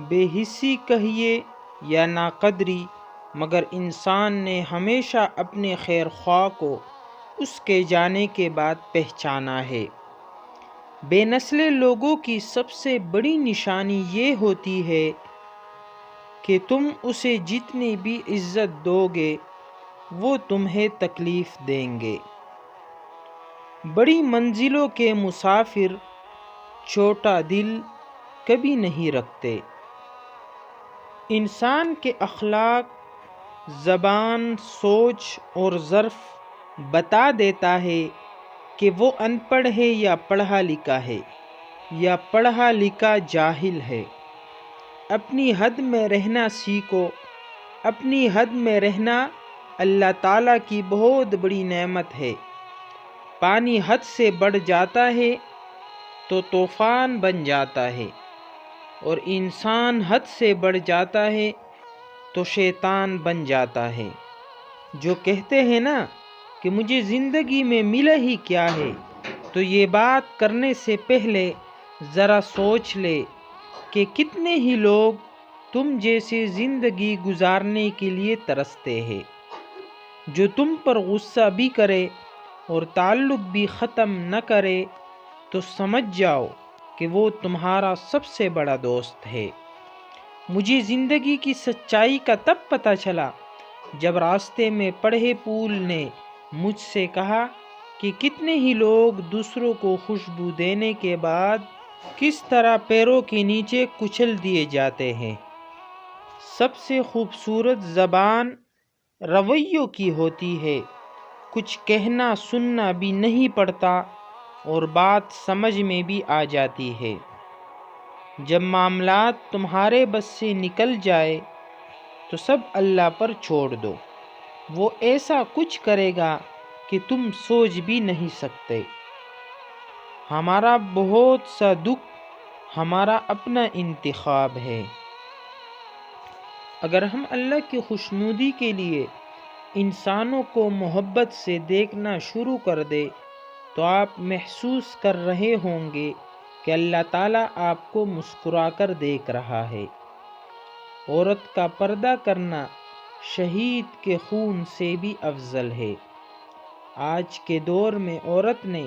بے حسی کہیے یا ناقدری، مگر انسان نے ہمیشہ اپنے خیر خواہ کو اس کے جانے کے بعد پہچانا ہے۔ بے نسل لوگوں کی سب سے بڑی نشانی یہ ہوتی ہے کہ تم اسے جتنی بھی عزت دو گے وہ تمہیں تکلیف دیں گے۔ بڑی منزلوں کے مسافر چھوٹا دل کبھی نہیں رکھتے۔ انسان کے اخلاق، زبان، سوچ اور ظرف بتا دیتا ہے کہ وہ ان پڑھ ہے یا پڑھا لکھا ہے، یا پڑھا لکھا جاہل ہے۔ اپنی حد میں رہنا سیکھو۔ اپنی حد میں رہنا اللہ تعالیٰ کی بہت بڑی نعمت ہے۔ پانی حد سے بڑھ جاتا ہے تو طوفان بن جاتا ہے، اور انسان حد سے بڑھ جاتا ہے تو شیطان بن جاتا ہے۔ جو کہتے ہیں نا کہ مجھے زندگی میں ملا ہی کیا ہے، تو یہ بات کرنے سے پہلے ذرا سوچ لے کہ کتنے ہی لوگ تم جیسی زندگی گزارنے کے لیے ترستے ہیں۔ جو تم پر غصہ بھی کرے اور تعلق بھی ختم نہ کرے تو سمجھ جاؤ کہ وہ تمہارا سب سے بڑا دوست ہے۔ مجھے زندگی کی سچائی کا تب پتہ چلا جب راستے میں پڑھے پھول نے مجھ سے کہا کہ کتنے ہی لوگ دوسروں کو خوشبو دینے کے بعد کس طرح پیروں کے نیچے کچل دیے جاتے ہیں۔ سب سے خوبصورت زبان رویوں کی ہوتی ہے۔ کچھ کہنا سننا بھی نہیں پڑتا اور بات سمجھ میں بھی آ جاتی ہے۔ جب معاملات تمہارے بس سے نکل جائے تو سب اللہ پر چھوڑ دو۔ وہ ایسا کچھ کرے گا کہ تم سوچ بھی نہیں سکتے۔ ہمارا بہت سا دکھ ہمارا اپنا انتخاب ہے۔ اگر ہم اللہ کی خوشنودی کے لیے انسانوں کو محبت سے دیکھنا شروع کر دیں تو آپ محسوس کر رہے ہوں گے کہ اللہ تعالیٰ آپ کو مسکرا کر دیکھ رہا ہے۔ عورت کا پردہ کرنا شہید کے خون سے بھی افضل ہے۔ آج کے دور میں عورت نے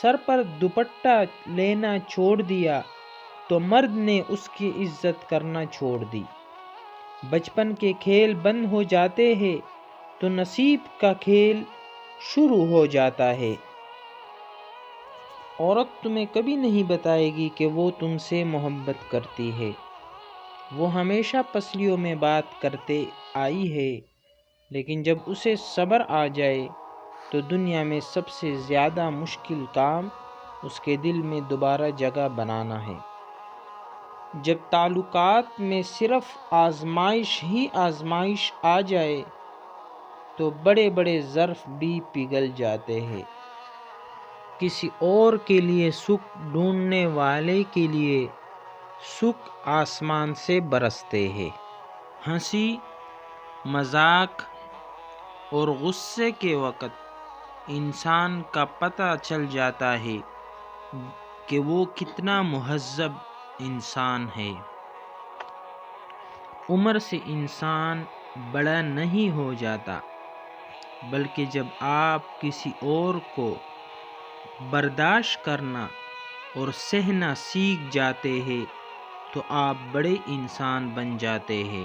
سر پر دوپٹہ لینا چھوڑ دیا تو مرد نے اس کی عزت کرنا چھوڑ دی۔ بچپن کے کھیل بند ہو جاتے ہیں تو نصیب کا کھیل شروع ہو جاتا ہے۔ عورت تمہیں کبھی نہیں بتائے گی کہ وہ تم سے محبت کرتی ہے۔ وہ ہمیشہ پسلیوں میں بات کرتے آئی ہے، لیکن جب اسے صبر آ جائے تو دنیا میں سب سے زیادہ مشکل کام اس کے دل میں دوبارہ جگہ بنانا ہے۔ جب تعلقات میں صرف آزمائش ہی آزمائش آ جائے تو بڑے بڑے ظرف بھی پگھل جاتے ہیں۔ کسی اور کے لیے سکھ ڈھونڈنے والے کے لیے سکھ آسمان سے برستے ہیں۔ ہنسی، مذاق اور غصے کے وقت انسان کا پتہ چل جاتا ہے کہ وہ کتنا مہذب انسان ہے۔ عمر سے انسان بڑا نہیں ہو جاتا، بلکہ جب آپ کسی اور کو برداشت کرنا اور سہنا سیکھ جاتے ہیں تو آپ بڑے انسان بن جاتے ہیں۔